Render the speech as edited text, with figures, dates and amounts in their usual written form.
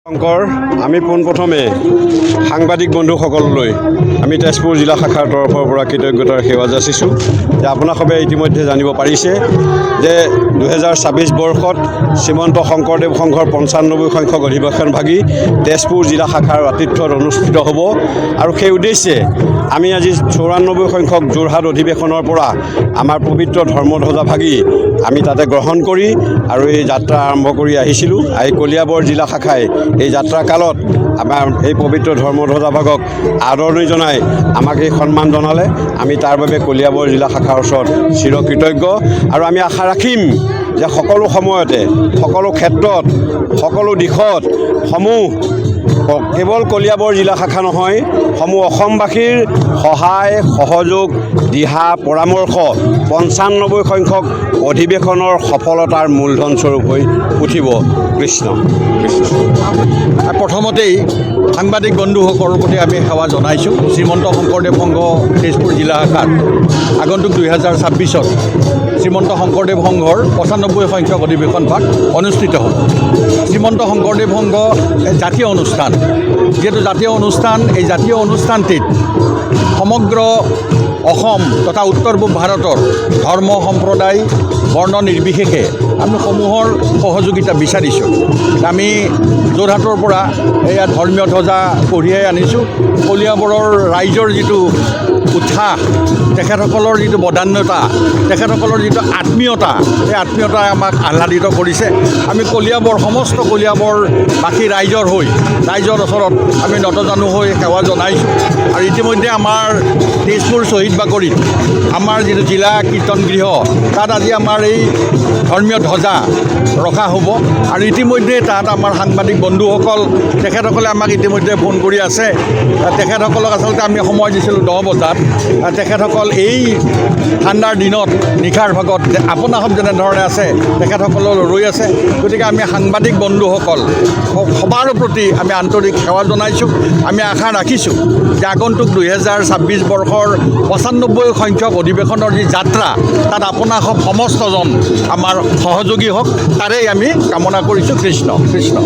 শংকৰ আমি পোনপ্ৰথমে সাংবাদিক বন্ধুসকললৈ আমি তেজপুৰ জিলা শাখাৰ তৰফৰ পৰা কৃতজ্ঞতাৰ সেৱা যাচিছোঁ যে আপোনালোকে ইতিমধ্যে জানিব পাৰিছে যে 2026 বৰ্ষত শ্ৰীমন্ত শংকৰদেৱ সংঘৰ 95 সংখ্যক অধিৱেশন ভাগি তেজপুৰ জিলা শাখাৰ আতিথ্যত অনুষ্ঠিত হ'ব আৰু সেই উদ্দেশ্যে আমি আজি 94 সংখ্যক যোৰহাট অধিৱেশনৰ পৰা আমাৰ পবিত্ৰ ধৰ্মধ্বজা ভাগি আমি তাতে গ্ৰহণ কৰি আৰু এই যাত্ৰা আৰম্ভ কৰি আহিছিলোঁ। এই কলিয়াবৰ জিলা শাখাই এই যাত্ৰা কালত আমাৰ এই পবিত্ৰ ধৰ্মধ্বজা ভাগক আদৰণি জনাই আমাক এই সন্মান জনালে। আমি তাৰ বাবে কলিয়াবৰ জিলা শাখাৰ ওচৰত চিৰকৃতজ্ঞ আৰু আমি আশা ৰাখিম যে সকলো সময়তে সকলো ক্ষেত্ৰত সকলো দিশত কেৱল কলিয়াবৰ জিলা শাখা নহয়, অসমবাসীৰ সহায় সহযোগ দিহা পৰামৰ্শ 95 সংখ্যক অধিৱেশনৰ সফলতাৰ মূলধন স্বৰূপ হৈ উঠিব। কৃষ্ণ কৃষ্ণ। প্ৰথমতেই সাংবাদিক বন্ধুসকলৰ প্ৰতি আমি সেৱা জনাইছোঁ। শ্ৰীমন্ত শংকৰদেৱ সংঘ তেজপুৰ জিলা শাখাত আগন্তুক 2026ত শ্ৰীমন্ত শংকৰদেৱ সংঘৰ 95 সংখ্যক অধিৱেশন ভাগ অনুষ্ঠিত হ'ব। শ্ৰীমন্ত শংকৰদেৱ সংঘ জাতীয় অনুষ্ঠান, যিহেতু জাতীয় অনুষ্ঠান, এই জাতীয় অনুষ্ঠানটিত সমগ্ৰ অসম তথা উত্তৰ পূব ভাৰতৰ ধৰ্ম সম্প্ৰদায় বৰ্ণ নিৰ্বিশেষে আমি সমূহৰ সহযোগিতা বিচাৰিছোঁ। আমি যোৰহাটৰ পৰা এয়া ধৰ্মীয় ধ্বজা কঢ়িয়াই আনিছোঁ। কলিয়াবৰৰ ৰাইজৰ যিটো উৎসাহ, তেখেতসকলৰ যিটো বদান্যতা, তেখেতসকলৰ যিটো আত্মীয়তা, সেই আত্মীয়তাই আমাক আহ্লাদিত কৰিছে। আমি সমস্ত কলিয়াবৰবাসী ৰাইজৰ ওচৰত আমি নতজানু হৈ সেৱা জনাইছোঁ। আৰু ইতিমধ্যে আমাৰ তেজপুৰ শ্বহীদ বাকৰিত আমাৰ যিটো জিলা কীৰ্তন গৃহ, তাত আজি আমাৰ এই ধৰ্মীয় ধ্বজা ৰখা হ'ব। আৰু ইতিমধ্যে তাত আমাৰ সাংবাদিক বন্ধুসকল, তেখেতসকলে আমাক ইতিমধ্যে ফোন কৰি আছে। তেখেতসকলক আচলতে আমি সময় দিছিলোঁ 10 বজাত। তেখেতসকল এই ঠাণ্ডাৰ দিনত নিশাৰ ভাগত আপোনাসৱ যেনেধৰণে আছে তেখেতসকলৰ ৰৈ আছে। গতিকে আমি সাংবাদিক বন্ধুসকল সবাৰ প্ৰতি আমি আন্তৰিক সেৱা জনাইছোঁ। আমি আশা ৰাখিছোঁ যে আগন্তুক 2026 বৰ্ষৰ 95 সংখ্যক অধিৱেশনৰ যি যাত্ৰা, তাত আপোনাসৱ সমস্তজন আমাৰ সহযোগী হওক, তাৰেই আমি কামনা কৰিছোঁ। কৃষ্ণ কৃষ্ণ।